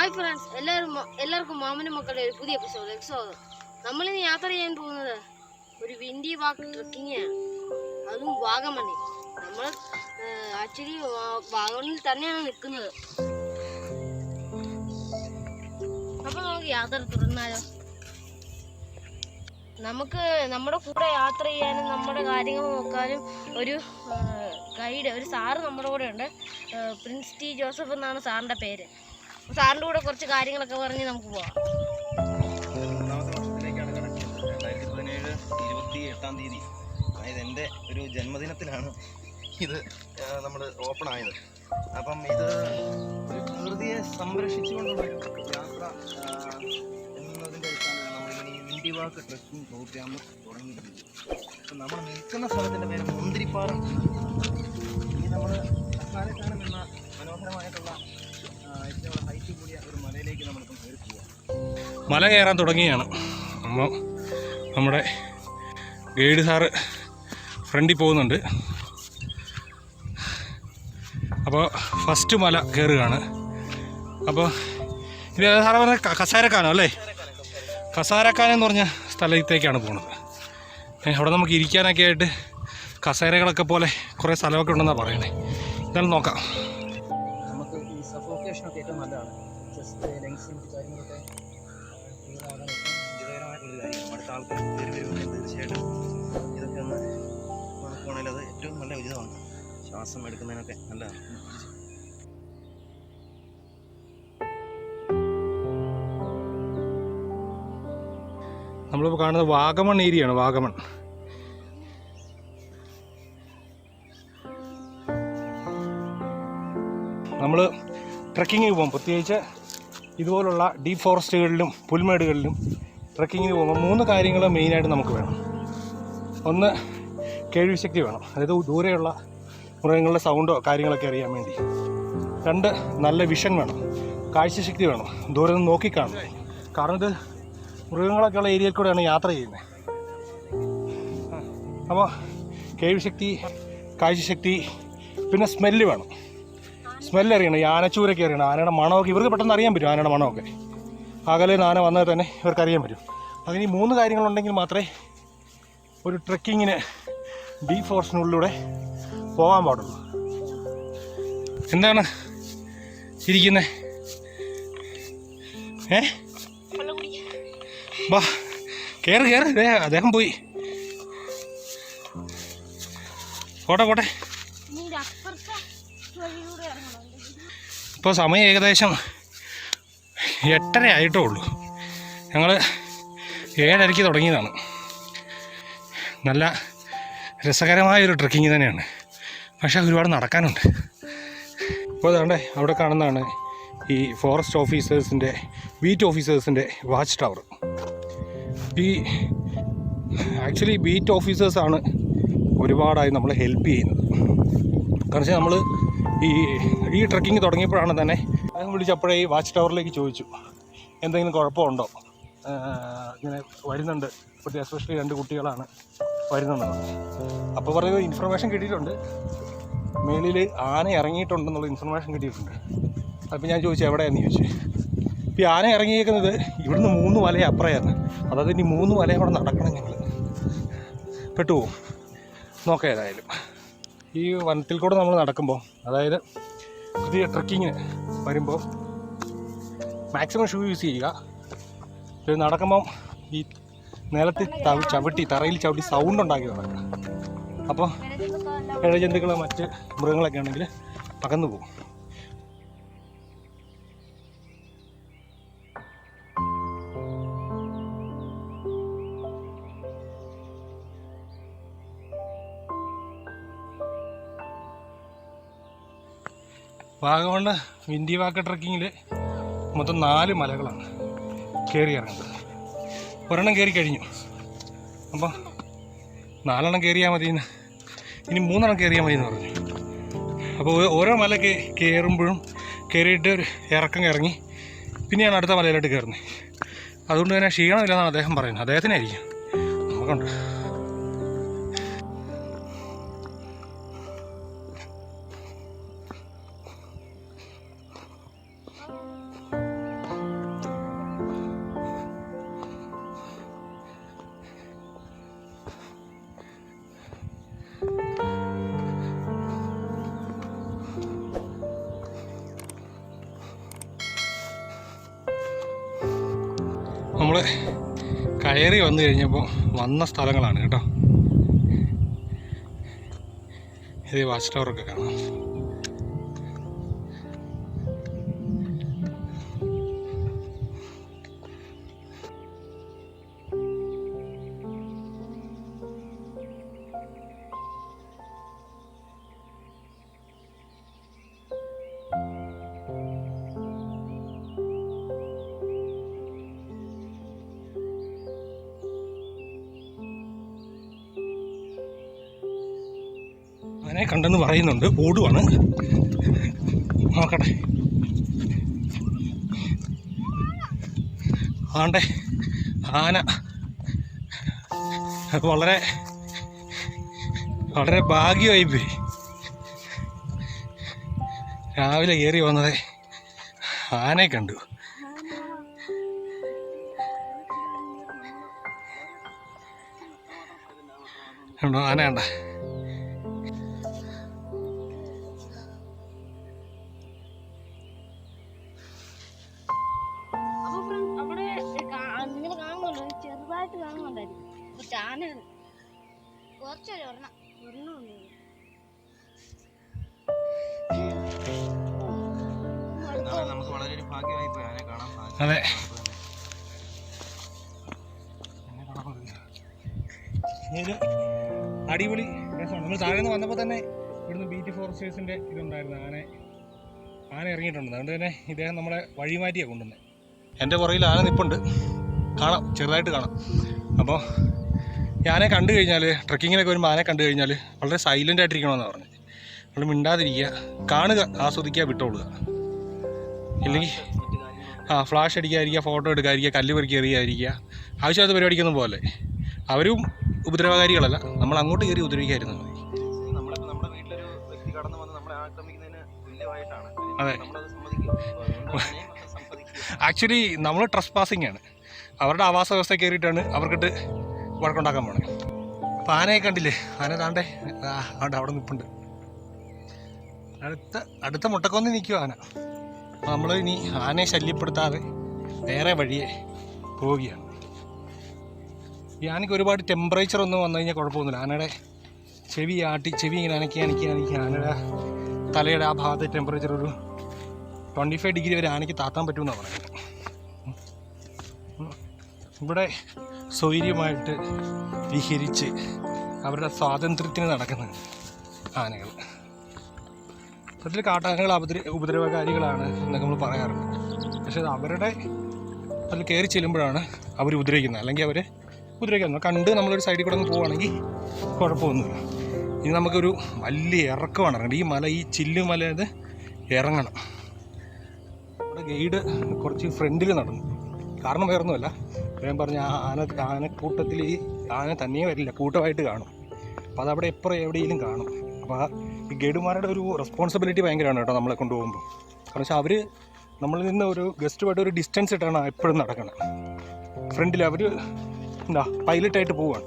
Hi friends, എല്ലാവർക്കും മാമനും മക്കളുടെ ഒരു പുതിയ എപ്പിസോഡിലേക്ക് സ്വാഗതം. നമ്മളിന്ന് യാത്ര ചെയ്യാൻ പോകുന്നത് ഒരു വിൻഡി വാക്ക് ട്രക്കിങ്ങാണ്, അതും വാഗമണ്ണിൽ. നമ്മൾ ആക്ച്വലി വാഗമണ്ണിൽ തന്നെയാണ് നിൽക്കുന്നത്. അപ്പോൾ നമുക്ക് യാത്ര തുടർന്നാലോ? നമുക്ക് നമ്മുടെ കൂടെ യാത്ര ചെയ്യാനും നമ്മുടെ കാര്യങ്ങൾ നോക്കാനും ഒരു ഗൈഡ്, ഒരു സാറ് നമ്മുടെ കൂടെ ഉണ്ട്. പ്രിൻസ് ടി ജോസഫ് എന്നാണ് സാറിൻ്റെ പേര്. സാറിൻ്റെ കൂടെ കുറച്ച് കാര്യങ്ങളൊക്കെ പറഞ്ഞ് നമുക്ക് പോവാം. മൂന്നാമത്തെ വർഷത്തിലേക്കാണ് കിടക്കുന്നത്. 2017 28-ാം തീയതി, അതായത് എൻ്റെ ഒരു ജന്മദിനത്തിലാണ് ഇത് നമ്മൾ ഓപ്പൺ ആയത്. അപ്പം ഇത് ഒരു പ്രകൃതിയെ സംരക്ഷിച്ചുകൊണ്ടുള്ള ഒരു യാത്ര എന്നതിൻ്റെ അടിസ്ഥാനത്തിൽ നമ്മളിങ്ങനെ ഈ വിൻഡി വാക്ക് ട്രക്കിംഗ് പ്രോഗ്രാം തുടങ്ങിയിട്ടുണ്ട്. അപ്പം നമ്മൾ നിൽക്കുന്ന സ്ഥലത്തിൻ്റെ പേര് മുന്തിരിപ്പാറ. ഇനി നമ്മൾ കസാരക്കാനം എന്ന മനോഹരമായിട്ടുള്ള ഏറ്റവും ഹൈറ്റ് കൂടിയ ഒരു മലയിലേക്ക് നമ്മളിപ്പം കയറി പോവാം. മല കയറാൻ തുടങ്ങിയാണ്. അപ്പോൾ നമ്മുടെ ഗൈഡ് സാറ് ഫ്രണ്ടിൽ പോകുന്നുണ്ട്. അപ്പോൾ ഫസ്റ്റ് മല കയറുകയാണ്. അപ്പോൾ ഇത് സാറ് പറഞ്ഞ കസാരക്കാനോ അല്ലേ? കസാരക്കാനം എന്ന് പറഞ്ഞ സ്ഥലത്തേക്കാണ് പോകുന്നത്. അവിടെ നമുക്ക് ഇരിക്കാനൊക്കെ ആയിട്ട് കസേരകളൊക്കെ പോലെ കുറേ സ്ഥലമൊക്കെ ഉണ്ടെന്നാണ് പറയണേ. ഇതായാലും നോക്കാം. നമുക്ക് ഈ സഫോക്കേഷനൊക്കെ ഏറ്റവും നല്ലതാണ്. ജസ്റ്റ് ലങ്സിൻ്റെ കാര്യങ്ങളൊക്കെ ക്ലിയറാകാൻ വിജയകരമായിട്ടുള്ളൊരു കാര്യമാണ്. അടുത്ത ആൾക്കാർ വരുമ്പോൾ തീർച്ചയായിട്ടും ഇതൊക്കെ ഒന്ന് നോക്കുകയാണെങ്കിൽ അത് ഏറ്റവും നല്ല ഉചിതമാണ്. ശ്വാസം എടുക്കുന്നതിനൊക്കെ നല്ലതാണ്. നമ്മളിപ്പോൾ കാണുന്നത് വാഗമൺ ഏരിയയാണ്. വാഗമൺ നമ്മൾ ട്രക്കിങ്ങിന് പോകും. പ്രത്യേകിച്ച് ഇതുപോലുള്ള ഡീപ്പ് ഫോറസ്റ്റുകളിലും പുൽമേടുകളിലും ട്രക്കിങ്ങിന് പോകുമ്പോൾ 3 കാര്യങ്ങൾ മെയിനായിട്ട് നമുക്ക് വേണം. ഒന്ന്, കേൾവിശക്തി വേണം, അതായത് ദൂരെയുള്ള മൃഗങ്ങളുടെ സൗണ്ടോ കാര്യങ്ങളൊക്കെ അറിയാൻ വേണ്ടി. 2, നല്ല വിഷൻ വേണം, കാഴ്ചശക്തി വേണം, ദൂരെ നിന്ന് നോക്കിക്കാണും. കാരണം ഇത് മൃഗങ്ങളൊക്കെ ഉള്ള ഏരിയയിൽ കൂടെയാണ് യാത്ര ചെയ്യുന്നത്. അപ്പോൾ കേൾവിശക്തി, കാഴ്ചശക്തി, പിന്നെ സ്മെല്ല് വേണം. സ്മെല്ല് അറിയണം. ഈ ആനച്ചൂരൊക്കെ അറിയണം. ആനയുടെ മണമൊക്കെ ഇവർക്ക് പെട്ടെന്ന് അറിയാൻ പറ്റും. ആനയുടെ മണമൊക്കെ അകലെ ആന വന്നാൽ തന്നെ ഇവർക്ക് അറിയാൻ പറ്റും. അതിന് ഈ 3 കാര്യങ്ങളുണ്ടെങ്കിൽ മാത്രമേ ഒരു ട്രെക്കിങ്ങിന് ഡീപ്പ് ഫോറസ്റ്റിനുള്ളിലൂടെ പോകാൻ പാടുള്ളൂ. എന്താണ് ഇരിക്കുന്നത്? വാ, കയറ്. അദ്ദേഹം പോയി. പോട്ടെ. ഇപ്പോൾ സമയം ഏകദേശം 8:30 ആയിട്ടേ ഉള്ളൂ. ഞങ്ങൾ 7:30 തുടങ്ങിയതാണ്. നല്ല രസകരമായൊരു ട്രക്കിങ് തന്നെയാണ്, പക്ഷേ ഒരുപാട് നടക്കാനുണ്ട്. ഇപ്പോൾ അതുകൊണ്ട് അവിടെ കാണുന്നതാണ് ഈ ഫോറസ്റ്റ് ഓഫീസേഴ്സിൻ്റെ, ബീറ്റ് ഓഫീസേഴ്സിൻ്റെ വാച്ച് ടവർ. ആക്ച്വലി ബീറ്റ് ഓഫീസേഴ്സാണ് ഒരുപാടായി നമ്മളെ ഹെൽപ്പ് ചെയ്യുന്നത്. കാരണം വെച്ചാൽ നമ്മൾ ഈ ട്രക്കിങ് തുടങ്ങിയപ്പോഴാണ് തന്നെ അദ്ദേഹം വിളിച്ചപ്പോഴേ ഈ വാച്ച് ടവറിലേക്ക് ചോദിച്ചു എന്തെങ്കിലും കുഴപ്പമുണ്ടോ, ഇങ്ങനെ വരുന്നുണ്ട്, ഇപ്പോഴത്തെ എസ്പെഷ്യലി 2 കുട്ടികളാണ് വരുന്നതെന്ന്. അപ്പോൾ പറയുന്നത് ഇൻഫർമേഷൻ കിട്ടിയിട്ടുണ്ട്, മേളിൽ ആന ഇറങ്ങിയിട്ടുണ്ടെന്നുള്ള ഇൻഫർമേഷൻ കിട്ടിയിട്ടുണ്ട്. അപ്പോൾ ഞാൻ ചോദിച്ചു എവിടെയാണെന്ന് ചോദിച്ചു. ഇപ്പോൾ ഈ ആന ഇറങ്ങിയേക്കുന്നത് ഇവിടുന്ന് 3 മല അപ്പുറയാണ്. അതായത് ഇനി 3 മലയും കൂടെ നടക്കണം. ഞങ്ങൾ പെട്ടുപോകും. നോക്കാം. ഏതായാലും ഈ വനത്തിൽ കൂടെ നമ്മൾ നടക്കുമ്പോൾ, അതായത് പുതിയ ട്രക്കിങ്ങിന് വരുമ്പോൾ മാക്സിമം ഷൂ യൂസ് ചെയ്യുക. ഇത് നടക്കുമ്പം ഈ നിലത്തിൽ തറയിൽ ചവിട്ടി സൗണ്ട് ഉണ്ടാക്കി നടക്കുക. അപ്പോൾ ഇഴജന്തുക്കൾ, മറ്റ് മൃഗങ്ങളൊക്കെ ആണെങ്കിൽ അകന്നു പോകും. വാഗമണ് വിൻഡി വാക്ക് ട്രക്കിങ്ങിൽ മൊത്തം 4 മലകളാണ് കയറി ഇറങ്ങുന്നത്. ഒരെണ്ണം കയറി കഴിഞ്ഞു. അപ്പോൾ 4 കയറിയാൽ മതി, ഇനി 3 കയറിയാൽ മതി എന്ന് പറഞ്ഞു. അപ്പോൾ ഓരോ മല കയറുമ്പോഴും കയറിയിട്ട് ഒരു ഇറക്കം ഇറങ്ങി പിന്നെയാണ് അടുത്ത മലയിലോട്ട് കയറുന്നത്. അതുകൊണ്ട് തന്നെ ക്ഷീണമില്ലെന്നാണ് അദ്ദേഹം പറയുന്നത്. അദ്ദേഹത്തിനായിരിക്കും, നമുക്കുണ്ട്. നമ്മൾ കയറി വന്നു കഴിഞ്ഞപ്പോൾ വന്ന സ്ഥലങ്ങളാണ് കേട്ടോ. ഇത് വാച്ച് ടവറൊക്കെ കാണാം. ആനയെ കണ്ടെന്ന് പറയുന്നുണ്ട്, ഓടുവാണ്. നോക്കട്ടെ. ആണ്ടെ ആന വളരെ വളരെ ഭാഗ്യമായി പോയി. രാവിലെ കയറി വന്നത് ആനയെ കണ്ടു. കണ്ടോ ആന കണ്ട. നമുക്ക് വളരെ ഒരു ഭാഗ്യമായി പോയി ആനയെ കാണാൻ സാധിച്ചു. അതെ, ഒരു അടിപൊളി രസമാണ്. നമ്മൾ താഴെ നിന്ന് വന്നപ്പോൾ തന്നെ ഇവിടുന്ന് ബീറ്റ് ഫോറസ്റ്റേഴ്സിൻ്റെ ഇതുണ്ടായിരുന്നു. ആന ഇറങ്ങിയിട്ടുണ്ട്. അതുകൊണ്ട് തന്നെ ഇദ്ദേഹം നമ്മളെ വഴി മാറ്റിയാണ് കൊണ്ടുവന്നത്. എൻ്റെ പുറകിൽ ആന നിൽപ്പുണ്ട്, കാണാം, ചെറുതായിട്ട് കാണാം. അപ്പോൾ ആനയെ കണ്ടു കഴിഞ്ഞാൽ, ട്രക്കിങ്ങിനൊക്കെ വരുമ്പോൾ ആനയെ കണ്ടു കഴിഞ്ഞാൽ വളരെ സൈലൻ്റ് ആയിട്ടിരിക്കണമെന്നാണ് പറഞ്ഞത്. നമ്മൾ മിണ്ടാതിരിക്കുക, കാണുക, ആസ്വദിക്കുക, വിട്ടോളുക. ഇല്ലെങ്കിൽ ഫ്ലാഷ് അടിക്കാതിരിക്കുക, ഫോട്ടോ എടുക്കാതിരിക്കുക, കല്ല് പെറുക്കി എറിയാതിരിക്കുക, ആവശ്യമാത്ത പരിപാടിക്കൊന്നും പോലെ. അവരും ഉപദ്രവകാരികളല്ല, നമ്മൾ അങ്ങോട്ട് കയറി ഉപദ്രവിക്കാതിരുന്നാൽ മതി. നമ്മുടെ വീട്ടിലൊരു വ്യക്തി കടന്നു വന്ന് നമ്മളെ ആക്രമിക്കുന്നതിന് തുല്യമായിട്ടാണ്. അതെ, ആക്ച്വലി നമ്മൾ ട്രസ് പാസിംഗ് ആണ്. അവരുടെ ആവാസ വ്യവസ്ഥ കയറിയിട്ടാണ് അവർക്കിട്ട് വഴക്കുണ്ടാക്കാൻ പോണേ. അപ്പോൾ ആനയെ കണ്ടില്ലേ? ആന താണ്ടേ അവിടെ നിൽപ്പുണ്ട്. അടുത്ത മുട്ടക്കൊന്ന് നിൽക്കും ആന. അപ്പോൾ നമ്മൾ ഇനി ആനയെ ശല്യപ്പെടുത്താതെ വേറെ വഴിയെ പോവുകയാണ്. ഈ ആനയ്ക്ക് ഒരുപാട് ടെമ്പറേച്ചർ ഒന്നും വന്നു കഴിഞ്ഞാൽ കുഴപ്പമൊന്നുമില്ല. ആനയുടെ ചെവി ഇങ്ങനെ അനക്കി ആനയുടെ തലയുടെ ആ ഭാഗത്തെ ടെമ്പറേച്ചർ ഒരു 25 ഡിഗ്രി വരെ ആനയ്ക്ക് താത്താൻ പറ്റുമെന്നാണ് പറയുന്നത്. ഇവിടെ സ്വൈര്യമായിട്ട് വിഹരിച്ച് അവരുടെ സ്വാതന്ത്ര്യത്തിന് നടക്കുന്ന ആനകൾ. സത്യത്തിൽ കാട്ടാനകൾ ഉപദ്രവകാരികളാണ് എന്നൊക്കെ നമ്മൾ പറയാറുണ്ട്. പക്ഷേ അത് അവരുടെ അതിൽ കയറി ചെല്ലുമ്പോഴാണ് അവർ ഉപദ്രവിക്കുന്നത്. അല്ലെങ്കിൽ അവർ ഉപദ്രവിക്കുന്നത് കണ്ട് നമ്മളൊരു സൈഡിൽ കൂടെ ഒന്ന് പോവുകയാണെങ്കിൽ കുഴപ്പമൊന്നുമില്ല. ഇനി നമുക്കൊരു വലിയ ഇറക്കമാണ് ഇറങ്ങേണ്ടത്. ഈ മല, ഈ ചില്ലുമലത് ഇറങ്ങണം. നമ്മുടെ ഗൈഡ് കുറച്ച് ഫ്രണ്ടിൽ നടന്നു. കാരണം വേറൊന്നുമല്ല, ഞാൻ പറഞ്ഞ ആനക്കൂട്ടത്തിൽ ഈ ആന തനിയെ വരില്ല, കൂട്ടമായിട്ട് കാണും. അപ്പോൾ അതവിടെ എവിടെയെങ്കിലും കാണും. അപ്പോൾ ഈ ഗൈഡുമാരുടെ ഒരു റെസ്പോൺസിബിലിറ്റി ഭയങ്കരമാണ് കേട്ടോ നമ്മളെ കൊണ്ടുപോകുമ്പോൾ. കാരണം വെച്ചാൽ അവർ നമ്മളിൽ നിന്ന് ഒരു ഗസ്റ്റുമായിട്ട് ഒരു ഡിസ്റ്റൻസ് ഇട്ടാണ് എപ്പോഴും നടക്കണം. ഫ്രണ്ടിൽ അവർ പൈലറ്റായിട്ട് പോവുകയാണ്.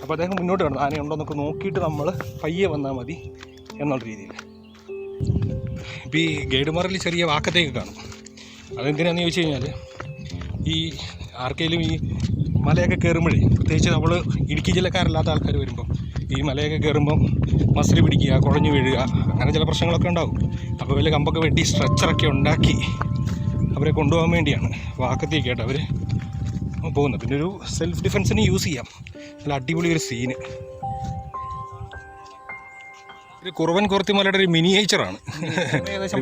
അപ്പോൾ അദ്ദേഹം മുന്നോട്ട് കാണും, ആനയുണ്ടോയെന്നൊക്കെ നോക്കിയിട്ട് നമ്മൾ പയ്യെ വന്നാൽ മതി എന്നുള്ള രീതിയിൽ. ഇപ്പോൾ ഈ ഗൈഡുമാരിൽ ചെറിയ വാക്കത്തേക്ക് കാണും. അതെന്തിനാണെന്ന് ചോദിച്ചു കഴിഞ്ഞാൽ, ഈ ആർക്കെങ്കിലും ഈ മലയൊക്കെ കയറുമ്പോഴേ, പ്രത്യേകിച്ച് നമ്മൾ ഇടുക്കി ജില്ലക്കാരല്ലാത്ത ആൾക്കാർ വരുമ്പോൾ ഈ മലയൊക്കെ കയറുമ്പം മസിൽ പിടിക്കുക, കുഴഞ്ഞു വീഴുക, അങ്ങനെ ചില പ്രശ്നങ്ങളൊക്കെ ഉണ്ടാകും. അപ്പോൾ വലിയ കമ്പൊക്കെ വെട്ടി സ്ട്രെച്ചറൊക്കെ ഉണ്ടാക്കി അവരെ കൊണ്ടുപോകാൻ വേണ്ടിയാണ് വാക്കത്തേക്കായിട്ട് അവർ പോകുന്നത്. പിന്നെ ഒരു സെൽഫ് ഡിഫെൻസിന് യൂസ് ചെയ്യാം. നല്ല അടിപൊളി ഒരു സീന്. ഒരു കുറുവൻ കുർത്തിമലയുടെ ഒരു മിനിയേച്ചറാണ്.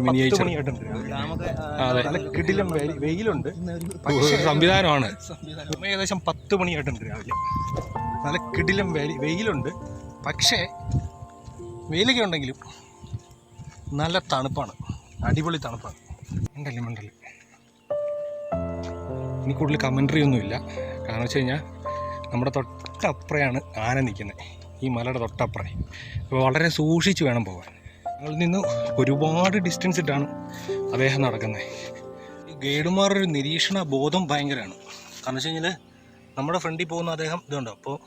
മിനിയേച്ചർ. അതെ, നല്ല കിടിലം വെയിലുണ്ട്, സംവിധാനമാണ്. ഏകദേശം 10 മണിയായിട്ടുണ്ട് രാവിലെ. നല്ല കിടിലം വെയിലുണ്ട്. പക്ഷേ വെയിലൊക്കെ ഉണ്ടെങ്കിലും നല്ല തണുപ്പാണ്, അടിപൊളി തണുപ്പാണ്. മണ്ടല് ഇനി കൂടുതൽ കമൻട്രി ഒന്നുമില്ല. കാരണം വെച്ച് കഴിഞ്ഞാൽ നമ്മുടെ തൊട്ടപ്പുറയാണ് ആന നിൽക്കുന്നത്, ഈ മലയുടെ തൊട്ടപ്പുറം. അപ്പോൾ വളരെ സൂക്ഷിച്ച് വേണം പോകാൻ. ഞങ്ങളിൽ നിന്ന് ഒരുപാട് ഡിസ്റ്റൻസ് ഇട്ടാണ് അദ്ദേഹം നടക്കുന്നത്. ഈ ഗൈഡുമാരുടെ ഒരു നിരീക്ഷണ ബോധം ഭയങ്കരമാണ്. കാരണം വെച്ച് കഴിഞ്ഞാൽ നമ്മുടെ ഫ്രണ്ടിൽ പോകുന്ന അദ്ദേഹം ഇതുണ്ടോ, അപ്പോൾ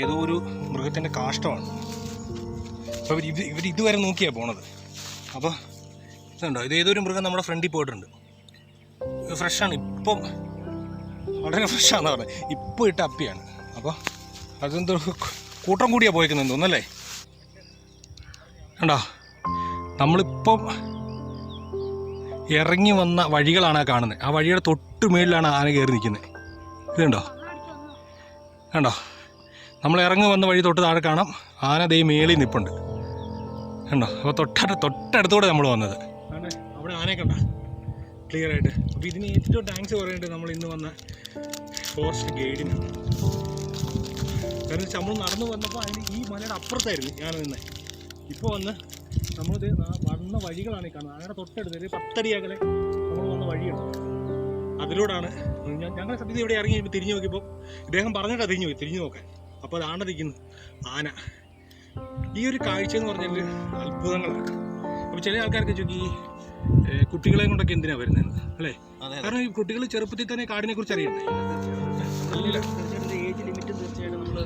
ഏതോ ഒരു മൃഗത്തിൻ്റെ കാഷ്ടമാണ്. അപ്പോൾ ഇവർ ഇതുവരെ നോക്കിയാണ് പോണത്. അപ്പോൾ ഇതുണ്ടോ, ഇത് ഏതൊരു മൃഗം നമ്മുടെ ഫ്രണ്ടിൽ പോയിട്ടുണ്ട്. ഫ്രഷാണ്. ഇപ്പം വളരെ ഫ്രഷാണെന്ന് പറഞ്ഞത്. ഇപ്പോൾ ഇട്ട അപ്പിയാണ്. അപ്പോൾ അതെന്തോ കൂട്ടം കൂടിയാണ് പോയിക്കുന്നത് തോന്നല്ലേ. കണ്ടോ, നമ്മളിപ്പം ഇറങ്ങി വന്ന വഴികളാണ് കാണുന്നത്. ആ വഴിയുടെ തൊട്ട് മേളിലാണ് ആന കയറി നിൽക്കുന്നത്. ഇതുണ്ടോ, കണ്ടോ, നമ്മൾ ഇറങ്ങി വന്ന വഴി തൊട്ട് താഴെ കാണാം. ആന ദേ മേളിൽ നിൽപ്പുണ്ട്. കണ്ടോ, അപ്പോൾ തൊട്ടടുത്തൂടെ നമ്മൾ വന്നത്. അവിടെ ആനയെ കണ്ട ക്ലിയർ ആയിട്ട്. അപ്പോൾ ഇതിന് ഏറ്റവും താങ്ക്സ് പറയേണ്ടത് നമ്മൾ ഇന്ന് വന്ന ഫോറസ്റ്റ് ഗൈഡിന്. കാരണം നമ്മൾ നടന്നു വന്നപ്പോൾ അതിന് ഈ മലയുടെ അപ്പുറത്തായിരുന്നു ഞാൻ നിന്നത്. ഇപ്പോൾ വന്ന് നമ്മളിത് വന്ന വഴികളാണ് ഈ കാണുന്നത്. ആനയുടെ തൊട്ടടുത്ത് ഒരു 10 അടി അകലെ നമ്മൾ വന്ന വഴിയാണ്. അതിലൂടെയാണ് ഞങ്ങൾ സത്യത്തിൽ ഇവിടെ ഇറങ്ങി കഴിയുമ്പോൾ തിരിഞ്ഞു നോക്കിയപ്പോൾ ഇദ്ദേഹം പറഞ്ഞിട്ടാണ് തിരിഞ്ഞു നോക്കാൻ. അപ്പോൾ അത് ആണ്ടിരിക്കുന്നു ആന. ഈ ഒരു കാഴ്ച എന്ന് പറഞ്ഞാൽ അത്ഭുതങ്ങളാണ്. അപ്പോൾ ചില ആൾക്കാർക്ക് ചോദിക്കും ഈ കുട്ടികളെ കൊണ്ടൊക്കെ എന്തിനാണ് വരുന്നത് അല്ലേ? കാരണം ഈ കുട്ടികൾ ചെറുപ്പത്തിൽ തന്നെ കാടിനെ കുറിച്ച് അറിയണ്ടേ. ഏജ് ലിമിറ്റ് തീർച്ചയായിട്ടും നമ്മൾ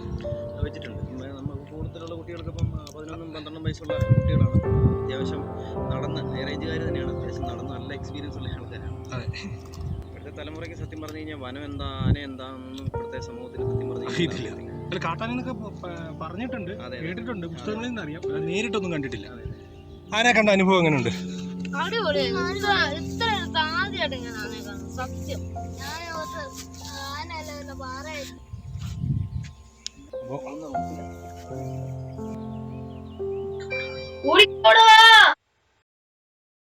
വെച്ചിട്ടുണ്ട്. നമുക്ക് കൂടുതലുള്ള കുട്ടികൾക്കിപ്പം 11-12 വയസ്സുള്ള കുട്ടികളാണ്. അത്യാവശ്യം നടന്ന് ഏറേജുകാർ തന്നെയാണ്. അത്യാവശ്യം നടന്ന് നല്ല എക്സ്പീരിയൻസ് ഉള്ള ആൾക്കാരാണ്. അതെ, ഇപ്പോഴത്തെ തലമുറയ്ക്ക് സത്യം പറഞ്ഞു കഴിഞ്ഞാൽ വനം എന്താ ആന എന്താണെന്നൊന്നും ഇപ്പോഴത്തെ സമൂഹത്തിന് സത്യം പറഞ്ഞു അറിയത്തില്ല. കാട്ടാനൊക്കെ പറഞ്ഞിട്ടുണ്ട്, കേട്ടിട്ടുണ്ട്, പുസ്തകങ്ങളിൽ നിന്ന് അറിയാം, നേരിട്ടൊന്നും കണ്ടിട്ടില്ല. ആനെ കണ്ട അനുഭവം എങ്ങനെയുണ്ട്? സത്യം ഓടിക്കോടാ.